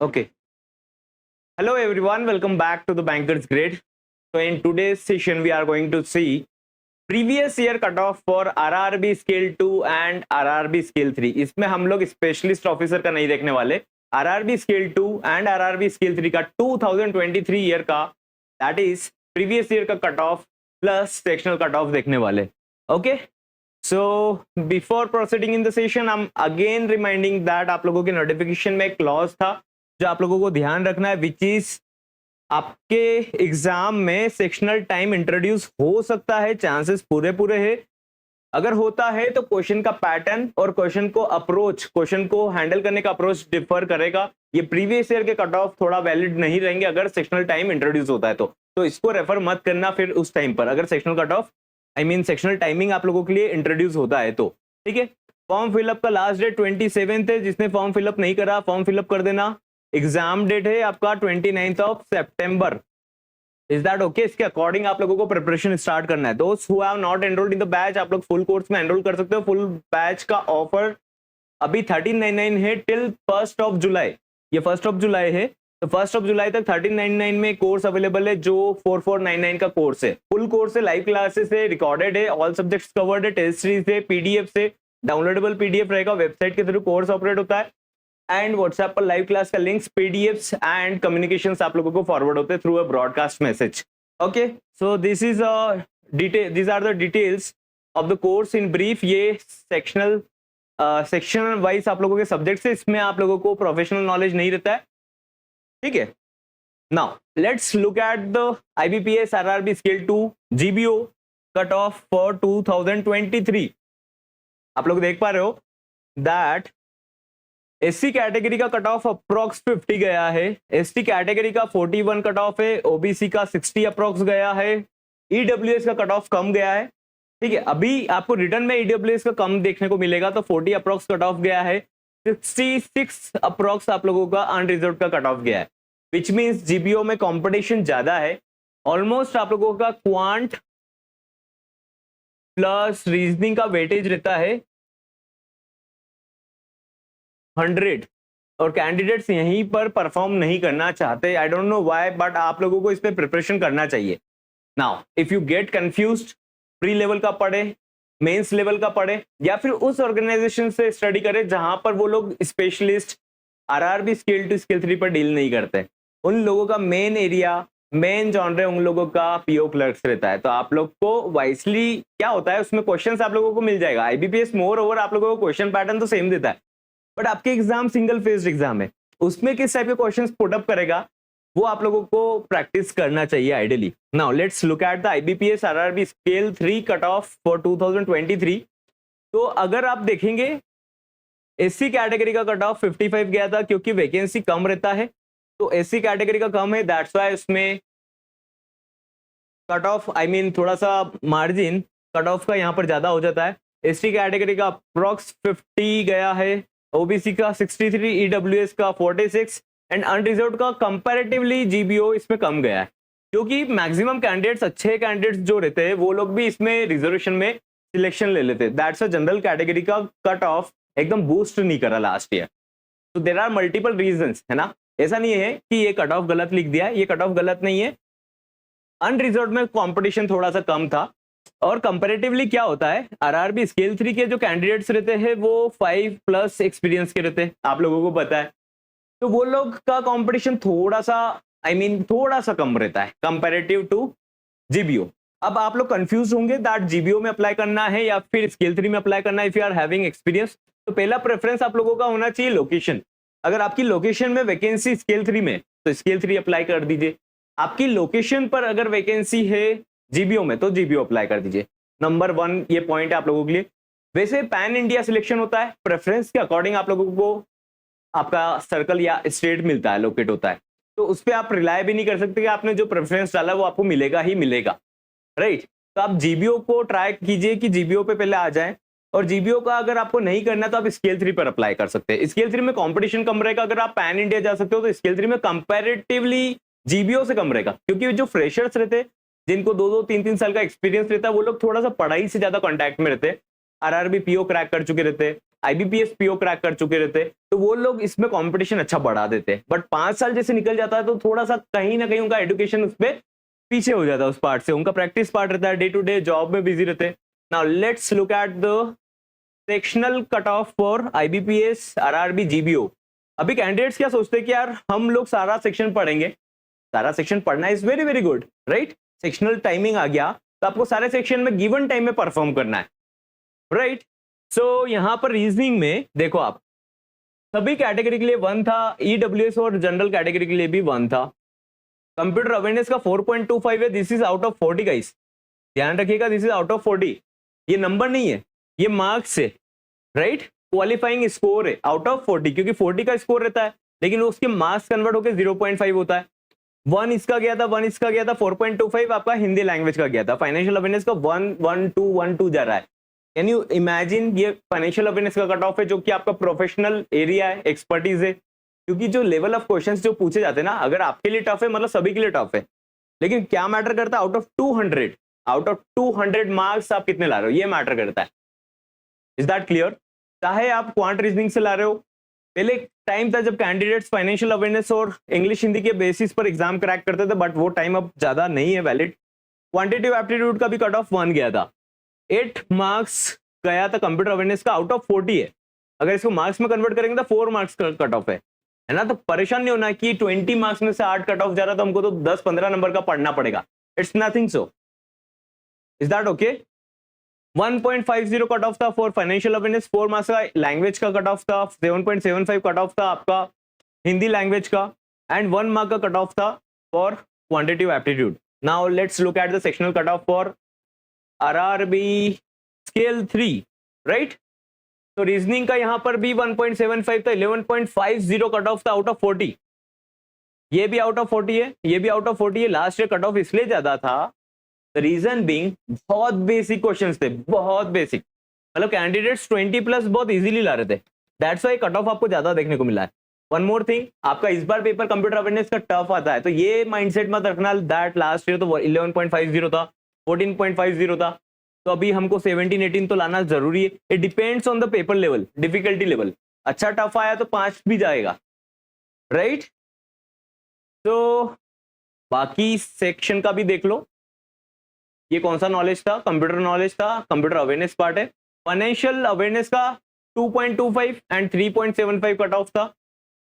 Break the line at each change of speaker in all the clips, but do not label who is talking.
Okay. Hello everyone, welcome back to the Banker's Grade. So in today's session, we are going to see previous year cutoff for RRB Scale 2 and RRB Scale 3. इसमें हम लोग specialist officer का नहीं देखने वाले, RRB Scale 2 and RRB Scale 3 का 2023 year का, that is previous year का cut off plus sectional cut off देखने वाले. Okay, so before proceeding in the session, I am again reminding that आप लोगों के नोटिफिकेशन में एक क्लॉज था जो आप लोगों को ध्यान रखना है, विच इज आपके एग्जाम में सेक्शनल टाइम इंट्रोड्यूस हो सकता है, चांसेस पूरे है. अगर होता है तो क्वेश्चन का पैटर्न और क्वेश्चन को अप्रोच, क्वेश्चन को हैंडल करने का अप्रोच डिफर करेगा. ये प्रीवियस ईयर के कट ऑफ थोड़ा वैलिड नहीं रहेंगे अगर सेक्शनल टाइम इंट्रोड्यूस होता है तो इसको रेफर मत करना फिर उस टाइम पर, अगर sectional cut off sectional timing आप लोगों के लिए इंट्रोड्यूस होता है तो. ठीक है, फॉर्म फिलअप का लास्ट डेट 27 है. जिसने फॉर्म फिलअप नहीं करा फॉर्म फिलअप कर देना. एग्जाम डेट है आपका 29 of September. Is that okay? इसके अकॉर्डिंग आप लोगों को प्रिपरेशन स्टार्ट करना है. दोस्त who have not enrolled in the batch, आप लोग फुल कोर्स में एनरोल कर सकते हो. फुल बैच का ऑफर अभी 1399 है टिल 1 जुलाई. ये 1 जुलाई है, तो 1 जुलाई तक 1399 में कोर्स अवेलेबल है जो 4499 का कोर्स है. फुल कोर्स है, लाइव क्लासेस है, रिकॉर्डेड है, ऑल सब्जेक्ट्स कवर्ड है, टेस्ट सीरीज है, पीडीएफ से डाउनलोडेबल पीडीएफ रहेगा. वेबसाइट के थ्रू कोर्स ऑपरेट होता है एंड व्हाट्सएप पर लाइव क्लास का लिंक्स, पीडीएफ्स एंड कम्युनिकेशंस आप लोगों को फॉरवर्ड होते हैं through a broadcast message. Okay, so this is detail, this are the details of the course in brief. ये सेक्शन वाइज आप लोगों के सब्जेक्ट्स है, इसमें आप लोगों को प्रोफेशनल नॉलेज नहीं रहता है. ठीक है, now let's look at the IBPS RRB scale 2 GBO cut off for 2023. आप लोग देख पा रहे हो दैट एससी कैटेगरी का कट ऑफ अप्रोक्स 50 गया है, एसटी कैटेगरी का 41 कट ऑफ है, ओबीसी का 60 अप्रोक्स गया है, ईडब्ल्यूएस का कट ऑफ कम गया है. ठीक है, अभी आपको रिटर्न में ईडब्ल्यूएस का कम देखने को मिलेगा, तो 40 अप्रोक्स कट ऑफ गया है. 66 अप्रोक्स आप लोगों का अनरिजर्व का कट ऑफ गया है, विच मीन्स जीबीओ में कंपटीशन ज्यादा है. ऑलमोस्ट आप लोगों का क्वांट प्लस रीजनिंग का वेटेज रहता है 100 और कैंडिडेट्स यहीं पर परफॉर्म नहीं करना चाहते. I don't know why, but आप लोगों को इस पे प्रिपरेशन करना चाहिए. Now if you get confused, pre level का पढ़े, मेंस लेवल का पढ़े, या फिर उस ऑर्गेनाइजेशन से स्टडी करें जहां पर वो लोग स्पेशलिस्ट आरआरबी स्केल 2 स्केल 3 पर डील नहीं करते. उन लोगों का मेन एरिया, मेन जॉनर उन लोगों का पीओ क्लर्क्स रहता है. तो आप लोग को वाइसली क्या होता है, उसमें क्वेश्चंस आप लोगों को मिल जाएगा. आईबीपीएस मोर ओवर आप लोगों को क्वेश्चन पैटर्न तो सेम देता है, बट आपके एग्जाम सिंगल फेस्ड एग्जाम है, उसमें किस टाइप के क्वेश्चंस पुट अप करेगा वो आप लोगों को प्रैक्टिस करना चाहिए ideally. Now let's look at the IBPS RRB scale 3 cut off for 2023. तो अगर आप देखेंगे एससी कैटेगरी का कट ऑफ 55 गया था क्योंकि वैकेंसी कम रहता है, तो एससी कैटेगरी का कम है, दैट्स व्हाई उसमें कट ऑफ थोड़ा सा मार्जिन कट ऑफ का यहाँ पर ज्यादा हो जाता है. एसटी कैटेगरी का अप्रोक्स 50 गया है, ओबीसी का 63, ईडब्ल्यूएस का 46 एंड अनरिजर्व्ड का कंपैरेटिवली जीबीओ इसमें कम गया है, क्योंकि मैक्सिमम कैंडिडेट्स, अच्छे कैंडिडेट्स जो रहते हैं वो लोग भी इसमें रिजर्वेशन में सिलेक्शन ले लेते हैं. दैट्स अ जनरल कैटेगरी का कट ऑफ एकदम बूस्ट नहीं करा लास्ट ईयर. तो देयर आर मल्टीपल रीजंस, है ना. ऐसा नहीं है कि ये कट ऑफ गलत लिख दिया, ये कट ऑफ गलत नहीं है. अनरिजर्व्ड में कॉम्पिटिशन थोड़ा सा कम था, और कंपैरेटिवली क्या होता है, आरआरबी स्केल 3 के जो कैंडिडेट्स रहते हैं वो 5+ एक्सपीरियंस के रहते हैं, आप लोगों को पता है. तो वो लोग का कंपटीशन थोड़ा सा थोड़ा सा कम रहता है कंपैरेटिव टू जीबीओ. अब आप लोग कंफ्यूज होंगे दैट जीबीओ में अप्लाई करना है या फिर स्केल 3 में अप्लाई करना है. If you are having experience, तो पहला प्रेफरेंस आप लोगों का होना चाहिए लोकेशन. अगर आपकी लोकेशन में वैकेंसी स्केल 3 में, तो स्केल 3 अप्लाई कर दीजिए. आपकी लोकेशन पर अगर वैकेंसी है जीबीओ में, तो जीबीओ अप्लाई कर दीजिए. नंबर 1 ये पॉइंट है आप लोगों के लिए. वैसे पैन इंडिया सिलेक्शन होता है, प्रेफरेंस के अकॉर्डिंग आप लोगों को आपका सर्कल या स्टेट मिलता है, लोकेट होता है. तो उस पर आप रिलाय भी नहीं कर सकते कि आपने जो प्रेफरेंस डाला वो आपको मिलेगा ही मिलेगा, राइट. तो आप जीबीओ को ट्राई कीजिए कि जीबीओ पे पहले आ जाए, और जीबीओ का अगर आपको नहीं करना तो आप स्केल 3 पर अप्लाई कर सकते हैं. स्केल 3 में कॉम्पिटिशन कम रहेगा. अगर आप पैन इंडिया जा सकते हो तो स्केल 3 में कंपैरेटिवली जीबीओ से कम रहेगा, क्योंकि जो फ्रेशर्स रहते, जिनको 2-2, 3-3 साल का एक्सपीरियंस रहता है, वो लोग थोड़ा सा पढ़ाई से ज्यादा कांटेक्ट में रहते हैं. आरआरबी पीओ क्रैक कर चुके रहते हैं, IBPS PO क्रैक कर चुके रहते, तो वो लोग इसमें कंपटीशन अच्छा बढ़ा देते हैं। बट 5 साल जैसे निकल जाता है तो थोड़ा सा कहीं ना कहीं उनका एजुकेशन उस पर पीछे हो जाता है, उस पार्ट से उनका प्रैक्टिस पार्ट रहता है, डे टू डे जॉब में बिजी रहते हैं। Now let's look at the sectional cut off for IBPS RRB GBO। अभी कैंडिडेट्स क्या सोचते हैं कि यार हम लोग सारा सेक्शन पढ़ेंगे, सारा सेक्शन पढ़ना is very very good, right. Sectional timing आ गया तो आपको सारे सेक्शन में गिवन टाइम में परफॉर्म करना है, राइट। सो यहां पर रीजनिंग में देखो, आप सभी कैटेगरी के लिए 1 था, EWS और जनरल कैटेगरी के लिए भी 1 था। कंप्यूटर अवेयरनेस का 4.25 है, this is out of 40 guys, ध्यान रखिएगा, दिस इज आउट ऑफ 40। ये नंबर नहीं है, ये मार्क्स है, राइट। क्वालिफाइंग स्कोर है आउट ऑफ 40, क्योंकि 40 का स्कोर रहता है लेकिन उसके मार्क्स कन्वर्ट होकर 0.5 होता है। 1 इसका गया था, 1 इसका गया था, 4.25 आपका हिंदी लैंग्वेज का गया था। फाइनेंशियल अवेयरनेस का 1 जा रहा है। कैन यू इमेजिन, ये फाइनेंशियल अवेयरनेस का कट ऑफ है जो कि आपका प्रोफेशनल एरिया है, एक्सपर्टीज है। क्योंकि जो लेवल ऑफ क्वेश्चंस जो पूछे जाते हैं ना, अगर आपके लिए टफ है मतलब सभी के लिए टफ है, लेकिन क्या मैटर करता है, आउट ऑफ 200 मार्क्स आप कितने ला रहे हो, ये मैटर करता है। Is that clear? चाहे आप क्वांट रीजनिंग से ला रहे हो, पहले टाइम था जब कैंडिडेट्स फाइनेंशियल अवेयरनेस और इंग्लिश हिंदी के बेसिस पर एग्जाम क्रैक करते थे, बट वो टाइम अब ज्यादा नहीं है वैलिड। क्वांटिटेटिव एप्टीट्यूड का भी कट ऑफ 1 गया था, 8 मार्क्स गया था कंप्यूटर अवेयरनेस का, आउट ऑफ 40 है। अगर इसको मार्क्स में कन्वर्ट करेंगे तो 4 मार्क्स का कट ऑफ है ना। तो परेशान नहीं होना कि 20 मार्क्स में से 8 कट ऑफ जा रहा, तो हमको तो 10-15 नंबर का पढ़ना पड़ेगा। It's nothing so. Is that okay? 1.50 cut off था फॉर फाइनेंशियल अवेयरनेस, 4 मार्क्स का लैंग्वेज का कट ऑफ था, 7.75 कट ऑफ था आपका हिंदी लैंग्वेज का, एंड 1 मार्क का कट ऑफ था for quantitative aptitude. Now let's look at the sectional cut off for RRB scale 3, right. तो रीजनिंग का यहां पर भी 1.75 था, 11.50 कट ऑफ था आउट ऑफ 40। ये भी आउट ऑफ 40 है, ये भी आउट ऑफ 40 है। लास्ट ईयर कट ऑफ इसलिए ज्यादा था, द रीजन बीइंग बहुत बेसिक क्वेश्चंस थे, बहुत बेसिक, मतलब कैंडिडेट्स 20 प्लस बहुत इजीली ला रहे थे, दैट्स व्हाई कट ऑफ आपको ज्यादा देखने को मिला है। वन मोर थिंग, आपका इस बार पेपर कंप्यूटर अवेयरनेस का टफ आता है, तो ये माइंडसेट मत रखना दैट लास्ट ईयर तो 11.50 था, 14.50 था, तो अभी हमको 17-18 तो लाना जरूरी है। It depends on the paper level, difficulty level. अच्छा टफ आया तो 5 भी जाएगा, राइट। तो बाकी सेक्शन का भी देख लो, ये कौन सा नॉलेज था, कंप्यूटर नॉलेज था, कंप्यूटर अवेयरनेस पार्ट है। फाइनेंशियल अवेयरनेस का 2.25 एंड 3.75 कट ऑफ था,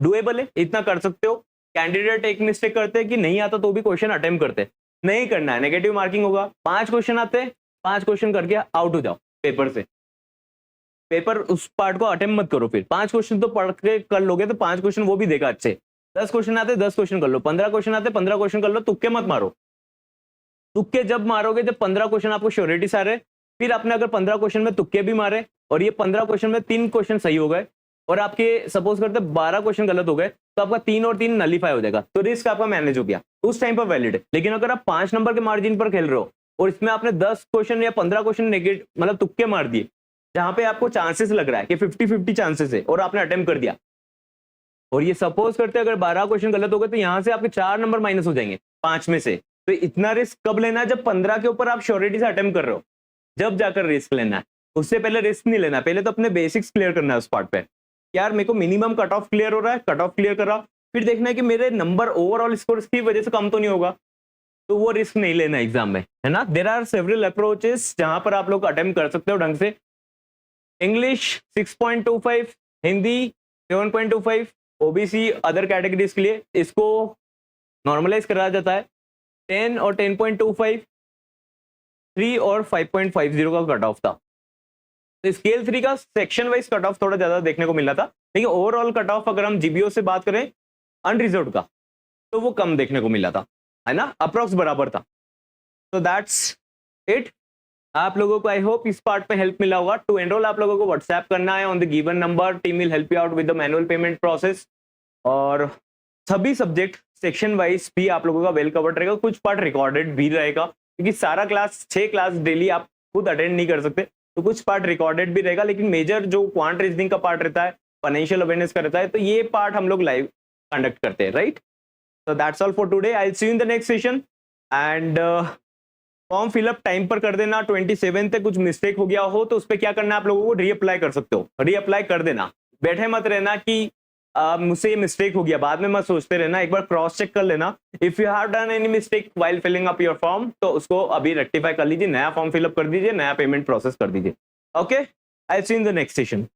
डुएबल है, इतना कर सकते हो। कैंडिडेट एक मिस्टेक करते हैं कि नहीं आता तो भी क्वेश्चन अटेम्प्ट करते, नहीं करना है, नेगेटिव मार्किंग होगा। 5 क्वेश्चन आते, 5 क्वेश्चन करके आउट हो जाओ पेपर से, पेपर उस पार्ट को अटेम्प्ट मत करो। फिर 5 क्वेश्चन तो पढ़ के कर लोगे तो 5 क्वेश्चन वो भी देखा अच्छे। 10 क्वेश्चन आते 10 क्वेश्चन कर लो, 15 क्वेश्चन आते 15 क्वेश्चन कर लो, तुक्के मत मारो। तुक्के जब मारोगे जब 15 क्वेश्चन आपको श्योरिटी से आ रहे, फिर आपने अगर 15 क्वेश्चन में तुक्के भी मारे और ये 15 क्वेश्चन में 3 क्वेश्चन सही हो गए और आपके सपोज करते 12 क्वेश्चन गलत हो गए, तो आपका 3 और 3 नलीफाई हो जाएगा, तो रिस्क आपका मैनेज हो गया, उस टाइम पर वैलिड है। लेकिन अगर आप 5 नंबर के मार्जिन पर खेल रहे हो और इसमें आपने 10 क्वेश्चन या 15 क्वेश्चन नेगेटिव मतलब तुक्के मार दिए, जहां पे आपको चांसेस लग रहा है कि 50-50 चांसेस है और आपने अटेम्प्ट कर दिया, और ये सपोज करते अगर 12 क्वेश्चन गलत हो गए तो यहां से आपके 4 नंबर माइनस हो जाएंगे 5 में से। तो इतना रिस्क कब लेना है, जब 15 के ऊपर आप श्योरिटी से अटेम्प्ट कर रहे हो, जब जाकर रिस्क लेना है। उससे पहले रिस्क नहीं लेना, पहले तो अपने बेसिक्स क्लियर करना है उस पार्ट पे। यार मेरे को मिनिमम कट ऑफ क्लियर हो रहा है, कट ऑफ क्लियर करा, फिर देखना है कि मेरे नंबर ओवरऑल स्कोर की वजह से कम तो नहीं होगा, तो वो रिस्क नहीं लेना एग्जाम में, है ना। देयर आर सेवरल अप्रोचेस जहां पर आप लोग अटेम्प्ट कर सकते हो ढंग से। English 6.25, Hindi 7.25, OBC other categories के लिए इसको नॉर्मलाइज करा जाता है। 10 और 10.25, 3 और 5.50 का कट ऑफ था। तो स्केल 3 का सेक्शन वाइज कट ऑफ थोड़ा ज्यादा देखने को मिला था, लेकिन ओवरऑल कट ऑफ अगर हम जीबीओ से बात करें अनरिजर्व का, तो वो कम देखने को मिला था, है ना, अप्रोक्स बराबर था। तो दैट्स इट। आप लोगों को आई होप इस पार्ट में हेल्प मिला होगा। टू एनरोल आप लोगों को व्हाट्सएप करना है on the given number, team will help you out with the manual payment process. और सभी सब्जेक्ट सेक्शन वाइज भी आप लोगों का वेल कवर्ड रहेगा, कुछ पार्ट रिकॉर्डेड भी रहेगा, क्योंकि सारा क्लास 6 क्लास डेली आप खुद अटेंड नहीं कर सकते, तो कुछ पार्ट रिकॉर्डेड भी रहेगा। लेकिन मेजर जो क्वांट रीजनिंग का पार्ट रहता है, फाइनेंशियल अवेयरनेस का रहता है, तो ये पार्ट हम लोग लाइव कंडक्ट करते हैं, right. So that's all for today. I'll see you in the next session, and form fill up time पर कर देना, 27 तक कुछ मिस्टेक हो गया हो तो उस पर क्या करना है आप लोगों को, रीअप्लाई कर सकते हो, रीअप्लाई कर देना। बैठे मत रहना कि मुझसे ये मिस्टेक हो गया, बाद में मत सोचते रहना, एक बार क्रॉस चेक कर लेना। If you have done any mistake while filling up your form तो उसको अभी रेक्टिफाई कर लीजिए, नया फॉर्म फिलअप कर दीजिए, नया पेमेंट प्रोसेस कर दीजिए। Okay, I see in the next session.